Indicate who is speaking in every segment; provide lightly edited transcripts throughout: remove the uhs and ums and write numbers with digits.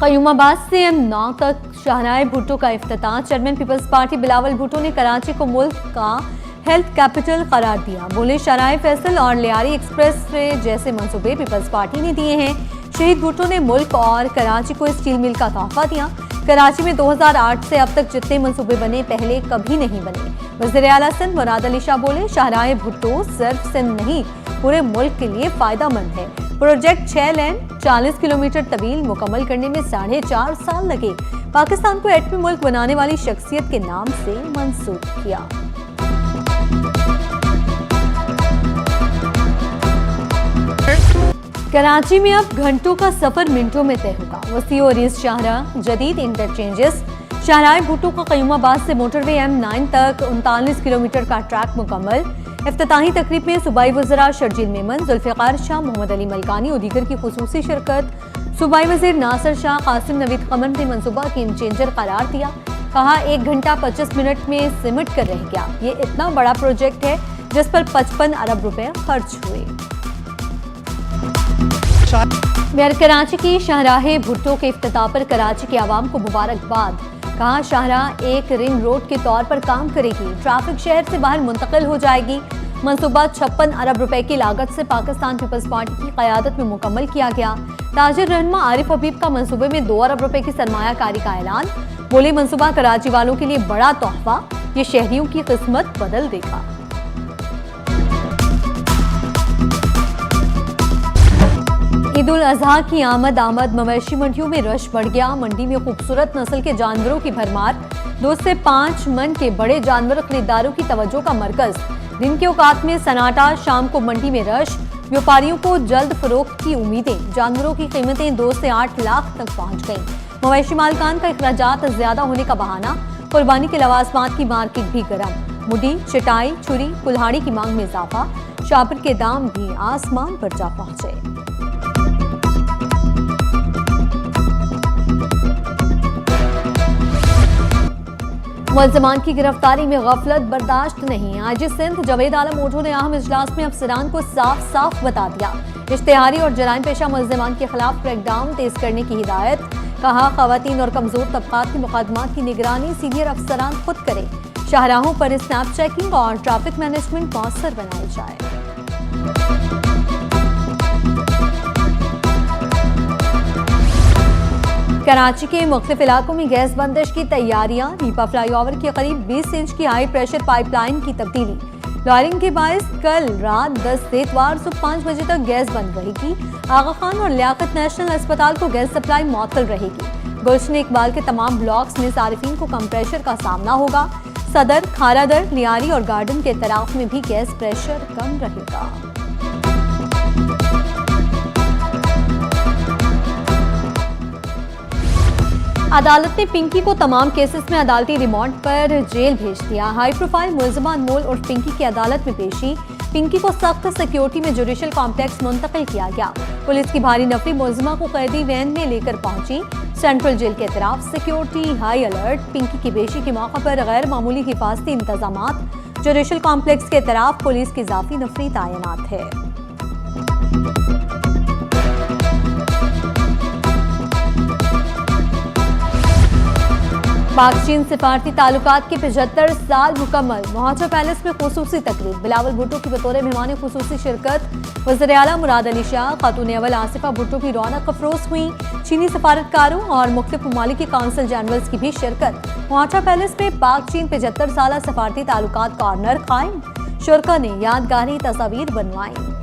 Speaker 1: कयूमाबाद से M9 तक शाहराह भुट्टो का इफ्तिताह। Chairman people's party Bilawal Bhutto ने कराची को मुल्क का हेल्थ कैपिटल करार दिया। बोले, शाहराह फैसल और लियारी एक्सप्रेस जैसे मंसूबे पीपल्स पार्टी ने दिए हैं। शहीद भुट्टो ने मुल्क और कराची को स्टील मिल का तोहफा दिया। कराची में 2008 से अब तक जितने मंसूबे बने पहले कभी नहीं बने। वज़ीर आला सिंध मुराद अली शाह बोले, शाहराह भुट्टो सिर्फ सिंध नहीं पूरे मुल्क के लिए फायदेमंद है। प्रोजेक्ट 6 लेन 40 किलोमीटर तवील मुकम्मल करने में 4.5 साल लगे। पाकिस्तान को एटमी मुल्क बनाने वाली शख्सियत के नाम से मंसूब किया। कराची में अब घंटों का सफर मिनटों में तय होगा। वसी और ईस्ट शाहराह जदीद इंटरचेंजेस। शाहराह भुट्टो का कयूमाबाद से मोटरवे M9 तक 39 किलोमीटर का ट्रैक मुकम्मल। इफ्तिताही तकरीब में सूबाई वज़रा शर्जील मेमन, जुल्फ़िकार शाह, मोहम्मद अली मलकानी और दीगर की खुसूसी शिरकत। सूबाई वज़ीर नासिर शाह कासिम नवीद कमर ने मंसूबा गेम चेंजर करार दिया। कहा, 1 घंटा 25 मिनट में सिमट कर रह गया। ये इतना बड़ा प्रोजेक्ट है जिस पर 55 अरब रुपए खर्च हुए। मेयर कराची की शाहराह भुट्टो के इफ्तिताह पर कराची के आवाम को मुबारकबाद। कहा, शाहराह एक रिंग रोड के तौर पर काम करेगी। ट्रैफिक शहर से बाहर मुंतकिल हो जाएगी। मंसूबा 56 अरब रुपए की लागत से पाकिस्तान पीपल्स पार्टी की क़यादत में मुकम्मल किया गया। ताजिर रहनुमा आरिफ हबीब का मंसूबे में 2 अरब रुपए की सरमायाकारी का ऐलान। बोले, मंसूबा कराची वालों के लिए बड़ा तोहफा, ये शहरियों की किस्मत बदल देगा। ईद उल अजहा की आमद मवेशी मंडियों में रश बढ़ गया। मंडी में खूबसूरत नस्ल के जानवरों की भरमार। 2 से 5 मन के बड़े जानवर खरीदारों की तवज्जो का मरकज। दिन के औकात में सन्नाटा, शाम को मंडी में रश। व्यापारियों को जल्द फरोख्त की उम्मीदें। जानवरों की कीमतें 2 से 8 लाख तक पहुंच गईं। मवेशी मालकान का अखराजात ज्यादा होने का बहाना। कुर्बानी के लवाजमात की मार्केट भी गर्म। मुडी, चटाई, छुरी, कुल्हाड़ी की मांग में इजाफा। शापर के दाम भी आसमान पर जा पहुंचे। मुल्ज़िमान की गिरफ्तारी में गफलत बर्दाश्त नहीं। आईजी सिंध जावेद आलम ओझो ने अहम इजलास में अफसरान को साफ साफ बता दिया। इश्तिहारी और जराइम पेशा मुल्ज़िमान के खिलाफ क्रैकडाउन तेज करने की हिदायत। कहा, खवातीन और कमजोर तबकात के मुकदमात की निगरानी सीनियर अफसरान खुद करें। शाहराहों पर स्नैप चेकिंग और ट्रैफिक मैनेजमेंट मौसर बनाई जाए। कराची के मुख्तलिफ इलाकों में गैस बंदिश की तैयारियां। नीपा फ्लाईओवर के करीब 20 इंच की हाई प्रेशर पाइपलाइन की तब्दीली। लॉयरिंग के बायस कल रात 10 से इतवार सुबह 5 बजे तक गैस बंद रहेगी। आगा खान और लियाकत नेशनल अस्पताल को गैस सप्लाई मुअत्तल रहेगी। गुलशन इकबाल के तमाम ब्लॉक्स में सारिफीन को कम प्रेशर का सामना होगा। सदर, खारादर, लियारी और गार्डन के तराफ में भी गैस प्रेशर कम रहेगा। अदालत ने पिंकी को तमाम केसेस में अदालती रिमांड पर जेल भेज दिया। हाई प्रोफाइल मुल्ज़िमा अनमोल और पिंकी की अदालत में पेशी। पिंकी को सख्त सिक्योरिटी में जुडिशल कॉम्प्लेक्स मुंतकिल किया गया। पुलिस की भारी नफरी मुल्ज़िमा को कैदी वैन में लेकर पहुंची। सेंट्रल जेल के तरफ सिक्योरिटी हाई अलर्ट। पिंकी की पेशी के मौके पर गैर मामूली हिफाजती इंतजामात। जुडिशल कॉम्प्लेक्स के तरफ पुलिस की इजाफी नफरी तैनात है। पाक चीन सिफारती ताल्लुकात के 75 साल मुकम्मल। मोहाजा पैलेस में खुसूसी तकरीब। बिलावल भुट्टो की बतौर मेहमान खुसूसी शिरकत। वज़ीर आला मुराद अली शाह, खातून अव्वल आसिफा भुट्टो की रौनक अफरोज हुई। चीनी सफारतकारों और मुख्तलिफ ममालिक के काउंसिल जनरल्स की भी शिरकत। मोहाजा पैलेस में पाक चीन 75 साल सफारती ताल्लुकात कॉर्नर कायम। शुरका ने यादगारी तस्वीर बनवाई।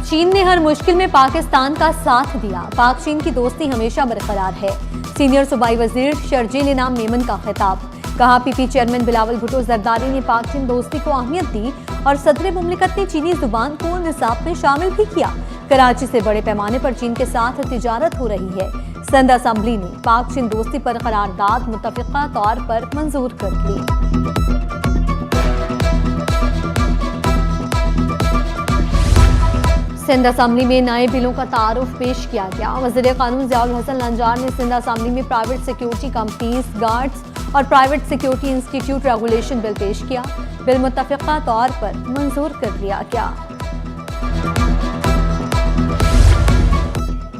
Speaker 1: चीन ने हर मुश्किल में पाकिस्तान का साथ दिया। पाक चीन की दोस्ती हमेशा बरकरार है। सीनियर सूबाई वजीर शर्जील इनाम मेमन का खिताब। कहा, पीपी चेयरमैन बिलावल भुट्टो जरदारी ने पाक चीन दोस्ती को अहमियत दी और सदर मुमलिकत ने चीनी जुबान को निसाब में शामिल भी किया। कराची से बड़े पैमाने पर चीन के साथ तिजारत हो रही है। सिंध असम्बली ने पाक चीन दोस्ती पर करारदाद मुत्तफिका तौर पर मंजूर कर ली। सिंध असम्बली में नए बिलों का तारुफ पेश किया गया। वज़ीर कानून ज़ियाउल हसन लंजार ने सिंध असम्बली में प्राइवेट सिक्योरिटी कंपनीज, गार्ड्स और private security institute regulation bill पेश किया। बिल मुत्तफिका तौर पर मंजूर कर लिया गया।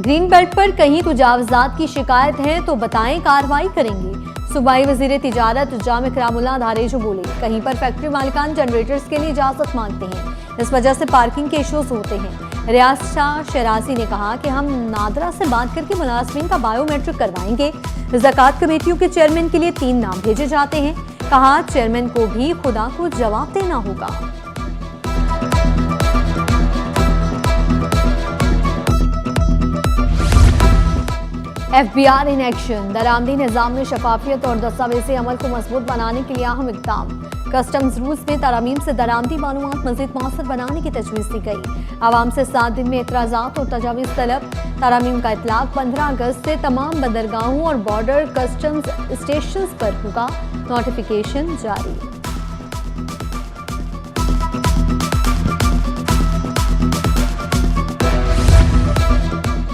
Speaker 1: ग्रीन बेल्ट पर कहीं तुजावजात की शिकायत है तो बताएं, कार्रवाई करेंगे। सूबाई वजीर तिजारत जाम इकरामुल्लाह धारेजो बोले, कहीं पर फैक्ट्री मालिकान जनरेटर्स के लिए इजाजत मांगते हैं, इस वजह से पार्किंग के इश्यूज होते हैं। रियाज शाह शराजी ने कहा कि हम नादरा से बात करके मुलाजमीन का बायोमेट्रिक करवाएंगे। ज़कात कमेटियों के चेयरमैन के लिए 3 नाम भेजे जाते हैं, कहा चेयरमैन को भी खुदा को जवाब देना होगा। FBI इन एक्शन, दरामदी निज़ाम में शफाफियत और दस्तावेजी अमल को मजबूत बनाने के लिए अहम इक़दाम। कस्टम्स रूल्स में तरामीम से दरामदी मालूमात मज़ीद मौसर बनाने की तजवीज़ दी गई। आवाम से 7 दिन में एतराज़ात और तजावीज़ तलब। तरामीम का इतलाक़ 15 अगस्त से तमाम बंदरगाहों और बॉर्डर कस्टम्स स्टेशन पर होगा। नोटिफिकेशन जारी।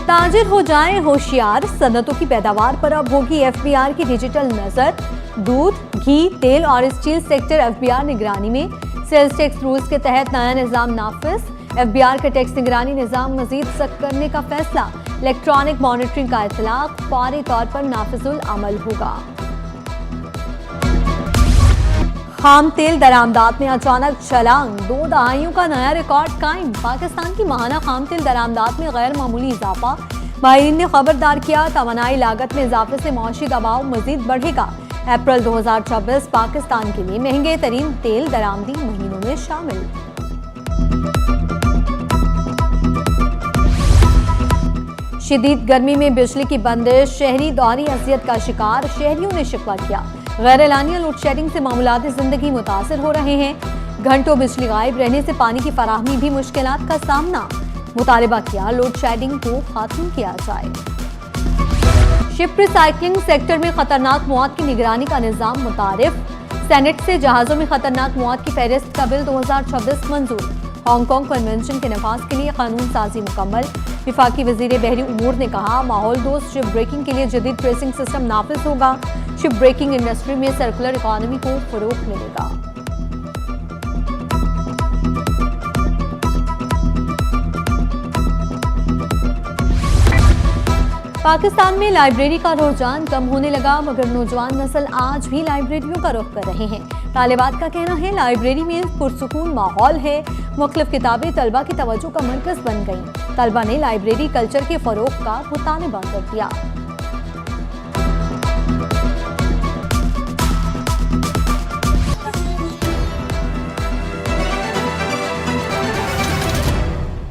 Speaker 1: ताजिर हो जाए होशियार, सनतों की पैदावार पर अब होगी FBI की डिजिटल नजर। दूध, घी, तेल और स्टील सेक्टर FBI निगरानी में। सेल्स टैक्स रूल्स के तहत नया निजाम नाफिज। FBI का टैक्स निगरानी निजाम मजीद सख्त करने का फैसला। इलेक्ट्रॉनिक मॉनिटरिंग का इतलाक फौरी तौर पर नाफिजुल अमल होगा। खाम तेल दरामदात में अचानक छलांग, 2 दहाइयों का नया रिकॉर्ड कायम। पाकिस्तान की माहाना खाम तेल दरामदात में गैर मामूली इजाफा। माहिरीन ने खबरदार किया, तवानाई लागत में इजाफे से मौशी दबाव मजीद बढ़ेगा। अप्रैल 2026 पाकिस्तान के लिए महंगे तरीन तेल दरामदी महीनों में शामिल। शदीद गर्मी में बिजली की बंदिश, शहरी दोहरी अजियत का शिकार। शहरियों ने शिकवा किया, गैर एलानिया लोड शेडिंग से मामूलाती जिंदगी मुतासिर हो रहे हैं। घंटों बिजली गायब रहने से पानी की फराहमी भी मुश्किलात का सामना। मुतालबा किया, लोड शेडिंग को खत्म किया जाए। शिप रिसाइकलिंग सेक्टर में खतरनाक मौत की निगरानी का निजाम मुतारिफ। सेनेट से जहाजों में खतरनाक मौत की फहरिस्त का बिल 2026 मंजूर। हांगकांग कन्वेंशन के नफाज के लिए कानून साजी मुकम्मल। विफाकी वजीर बहरी उमूर ने कहा, माहौल दोस्त शिप ब्रेकिंग के लिए जदीद ट्रेसिंग सिस्टम नाफिज होगा। शिप ब्रेकिंग इंडस्ट्री में सर्कुलर इकॉनमी को फरोग मिलेगा। पाकिस्तान में लाइब्रेरी का रुझान कम होने लगा, मगर नौजवान नस्ल आज भी लाइब्रेरियों का रुख कर रहे हैं। तालिबात का कहना है, लाइब्रेरी में पुरसुकून माहौल है। मुख्तलिफ किताबें तलबा की तवज्जो का मरकज बन गईं। तलबा ने लाइब्रेरी कल्चर के फरोग का मुतालबा कर दिया।